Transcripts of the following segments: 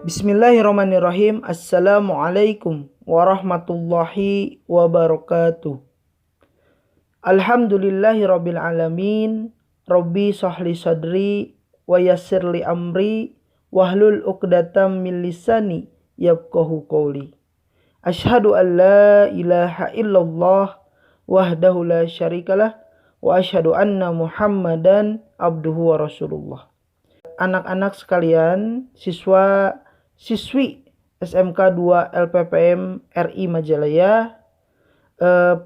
Bismillahirrahmanirrahim. Assalamualaikum warahmatullahi wabarakatuh. Alhamdulillahirabbil alamin. Rabbi shrahli sadri wa yassirli amri wahlul 'uqdatam min lisani yafqahu qawli. Asyhadu an la ilaha illallah wahdahu la syarikalah wa asyhadu anna Muhammadan abduhu wa rasulullah. Anak-anak sekalian, siswi SMK 2 LPPM RI Majalaya,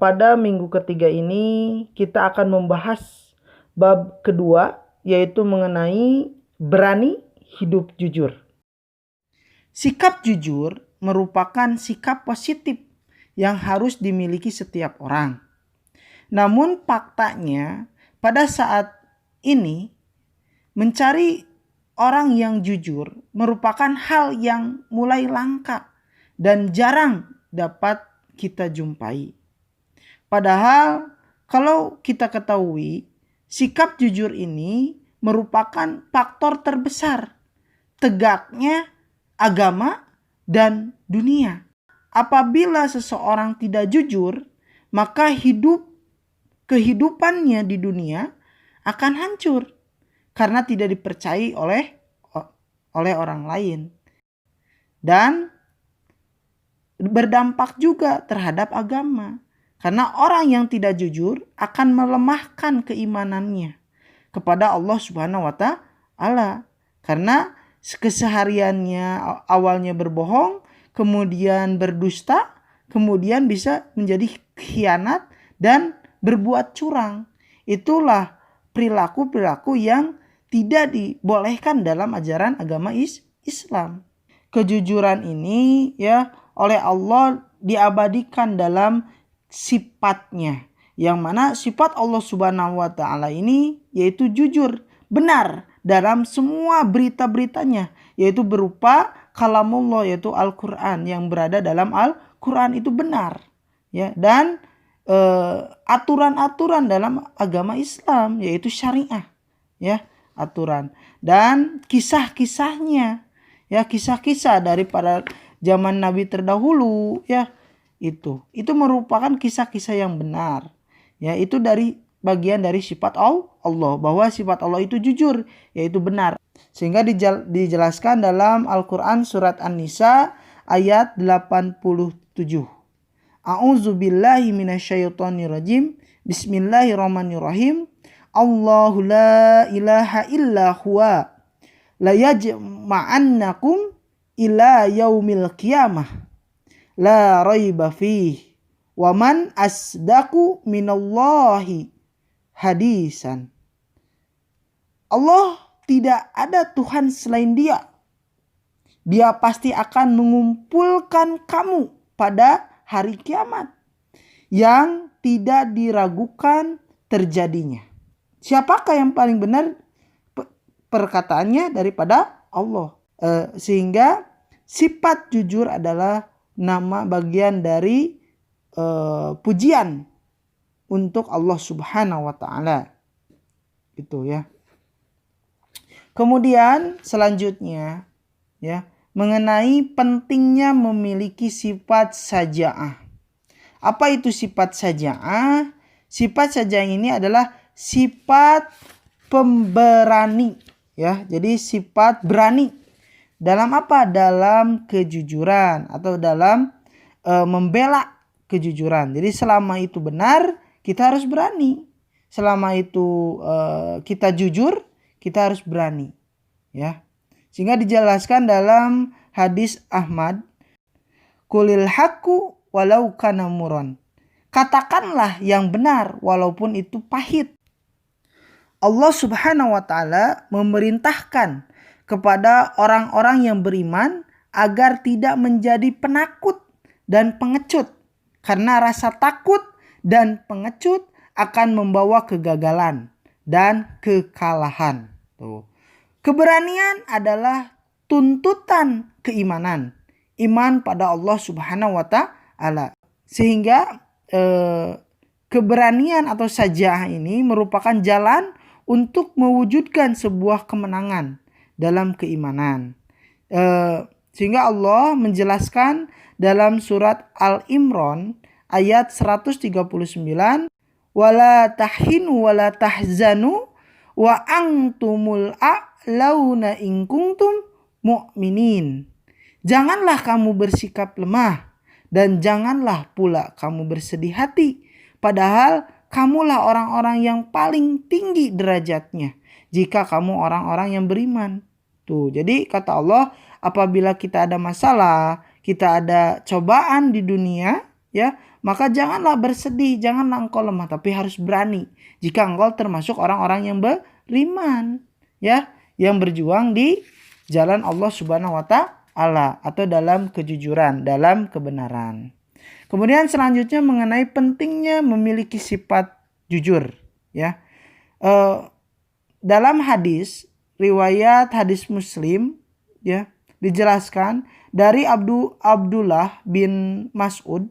pada minggu ketiga ini kita akan membahas bab kedua, yaitu mengenai berani hidup jujur. Sikap jujur merupakan sikap positif yang harus dimiliki setiap orang. Namun faktanya pada saat ini mencari orang yang jujur merupakan hal yang mulai langka dan jarang dapat kita jumpai. Padahal kalau kita ketahui, sikap jujur ini merupakan faktor terbesar tegaknya agama dan dunia. Apabila seseorang tidak jujur, maka kehidupannya di dunia akan hancur karena tidak dipercayai oleh orang lain. Dan berdampak juga terhadap agama. Karena orang yang tidak jujur akan melemahkan keimanannya kepada Allah Subhanahu wa Ta'ala. Karena kesehariannya awalnya berbohong, kemudian berdusta, kemudian bisa menjadi khianat dan berbuat curang. Itulah perilaku-perilaku yang tidak dibolehkan dalam ajaran agama Islam. Kejujuran ini oleh Allah diabadikan dalam sifatnya, yang mana sifat Allah Subhanahu wa Ta'ala ini yaitu jujur, benar dalam semua berita-beritanya, yaitu berupa kalamullah, yaitu Al-Quran, yang berada dalam Al-Quran itu benar, dan aturan-aturan dalam agama Islam yaitu syariah, aturan dan kisah-kisahnya, kisah-kisah daripada zaman Nabi terdahulu, itu merupakan kisah-kisah yang benar, itu dari bagian dari sifat Allah, bahwa sifat Allah itu jujur, yaitu benar, sehingga dijelaskan dalam Al-Quran surat An-Nisa ayat 87. A'udzubillahi minasyaitonirrajim. Bismillahirrahmanirrahim. Allahu la ilaha illa huwa la yajma'annakum ila yaumil qiyamah la raiba fih wa man asdaqu minallahi hadisan. Allah tidak ada Tuhan selain Dia. Dia pasti akan mengumpulkan kamu pada hari kiamat yang tidak diragukan terjadinya. Siapakah yang paling benar perkataannya daripada Allah? Sehingga sifat jujur adalah nama bagian dari pujian untuk Allah Subhanahu wa Ta'ala. Itu Kemudian selanjutnya mengenai pentingnya memiliki sifat saja'ah. Apa itu sifat saja'ah? Sifat saja'ah ini adalah sifat pemberani, Jadi sifat berani dalam apa? Dalam kejujuran atau dalam membela kejujuran. Jadi selama itu benar, kita harus berani. Selama itu kita jujur, kita harus berani, Sehingga dijelaskan dalam hadis Ahmad, kulil haqqu walau kana muron. Katakanlah yang benar walaupun itu pahit. Allah Subhanahu wa Ta'ala memerintahkan kepada orang-orang yang beriman agar tidak menjadi penakut dan pengecut, karena rasa takut dan pengecut akan membawa kegagalan dan kekalahan. Keberanian adalah tuntutan keimanan, iman pada Allah Subhanahu wa Ta'ala. Sehingga keberanian atau saja'ah ini merupakan jalan untuk mewujudkan sebuah kemenangan dalam keimanan. Sehingga Allah menjelaskan dalam surat Al-Imran ayat 139, wala tahinu wala tahzanu wa antumul a'launa in kuntum mu'minin. Janganlah kamu bersikap lemah dan janganlah pula kamu bersedih hati, padahal kamulah orang-orang yang paling tinggi derajatnya jika kamu orang-orang yang beriman. Tuh, jadi kata Allah, apabila kita ada masalah, kita ada cobaan di dunia, ya, maka janganlah bersedih, janganlah engkau lemah, tapi harus berani. Jika engkau termasuk orang-orang yang beriman, ya, yang berjuang di jalan Allah Subhanahu wa Ta'ala atau dalam kejujuran, dalam kebenaran. Kemudian selanjutnya mengenai pentingnya memiliki sifat jujur, ya. Dalam hadis riwayat hadis Muslim, ya, dijelaskan dari Abdullah bin Mas'ud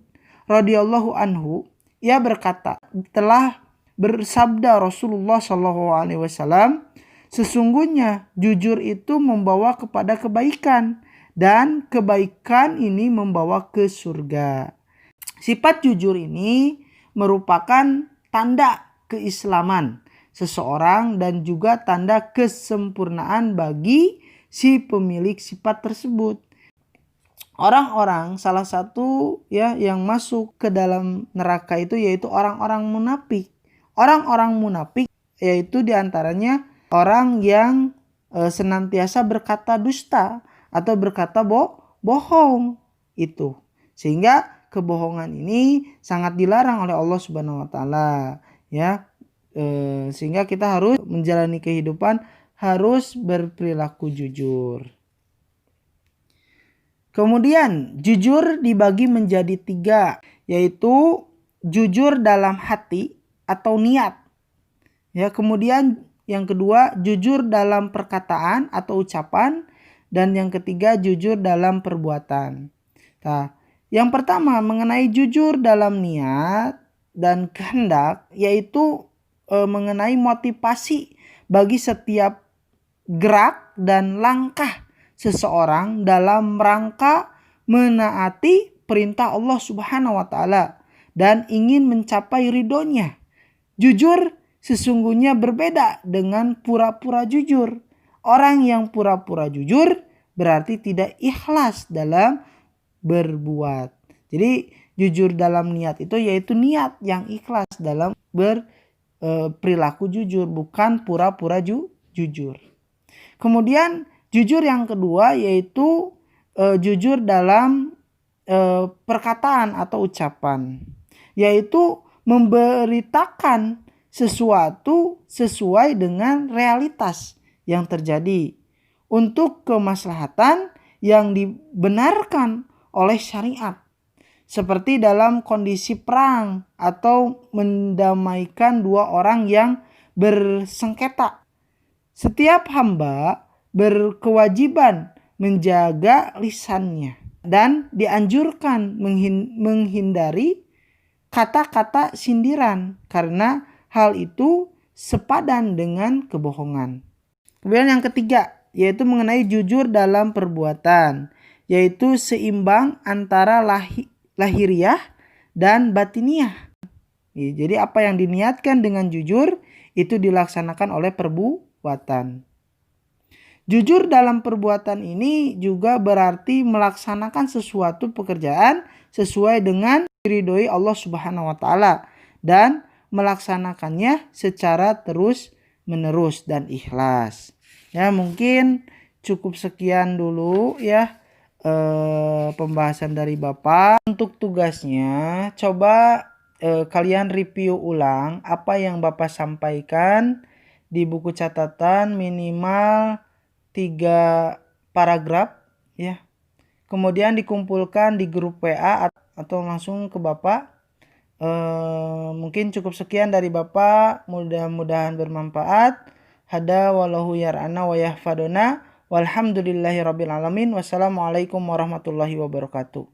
radhiyallahu anhu, ia berkata, telah bersabda Rasulullah SAW, sesungguhnya jujur itu membawa kepada kebaikan dan kebaikan ini membawa ke surga. Sifat jujur ini merupakan tanda keislaman seseorang dan juga tanda kesempurnaan bagi si pemilik sifat tersebut. Orang-orang salah satu, ya, yang masuk ke dalam neraka itu yaitu orang-orang munafik. Orang-orang munafik yaitu diantaranya orang yang senantiasa berkata dusta atau berkata bohong itu. Sehingga kebohongan ini sangat dilarang oleh Allah Subhanahu wa Ta'ala, ya. Sehingga kita harus menjalani kehidupan harus berperilaku jujur. Kemudian jujur dibagi menjadi 3, yaitu jujur dalam hati atau niat, ya. Kemudian yang kedua jujur dalam perkataan atau ucapan, dan yang ketiga jujur dalam perbuatan. Nah, yang pertama mengenai jujur dalam niat dan kehendak, yaitu mengenai motivasi bagi setiap gerak dan langkah seseorang dalam rangka menaati perintah Allah Subhanahu wa Ta'ala dan ingin mencapai ridhonya. Jujur sesungguhnya berbeda dengan pura-pura jujur. Orang yang pura-pura jujur berarti tidak ikhlas dalam berbuat. Jadi jujur dalam niat itu yaitu niat yang ikhlas dalam perilaku jujur, bukan pura-pura jujur. Kemudian jujur yang kedua yaitu jujur dalam perkataan atau ucapan, yaitu memberitakan sesuatu sesuai dengan realitas yang terjadi untuk kemaslahatan yang dibenarkan oleh syariat. Seperti dalam kondisi perang atau mendamaikan dua orang yang bersengketa. Setiap hamba berkewajiban menjaga lisannya dan dianjurkan menghindari kata-kata sindiran karena hal itu sepadan dengan kebohongan. Kemudian yang ketiga yaitu mengenai jujur dalam perbuatan, yaitu seimbang antara lahiriah dan batiniah. Jadi apa yang diniatkan dengan jujur itu dilaksanakan oleh perbuatan. Jujur dalam perbuatan ini juga berarti melaksanakan sesuatu pekerjaan sesuai dengan diridhoi Allah Subhanahu wa Ta'ala dan melaksanakannya secara terus-menerus dan ikhlas. Ya, mungkin cukup sekian dulu ya pembahasan dari Bapak. Untuk tugasnya coba kalian review ulang apa yang Bapak sampaikan di buku catatan minimal 3 paragraf ya. Kemudian dikumpulkan di grup WA atau langsung ke Bapak. Mungkin cukup sekian dari Bapak, mudah-mudahan bermanfaat. Hada wallahu yar'ana wa yahfaduna walhamdulillahi rabbil alamin. Wassalamualaikum warahmatullahi wabarakatuh.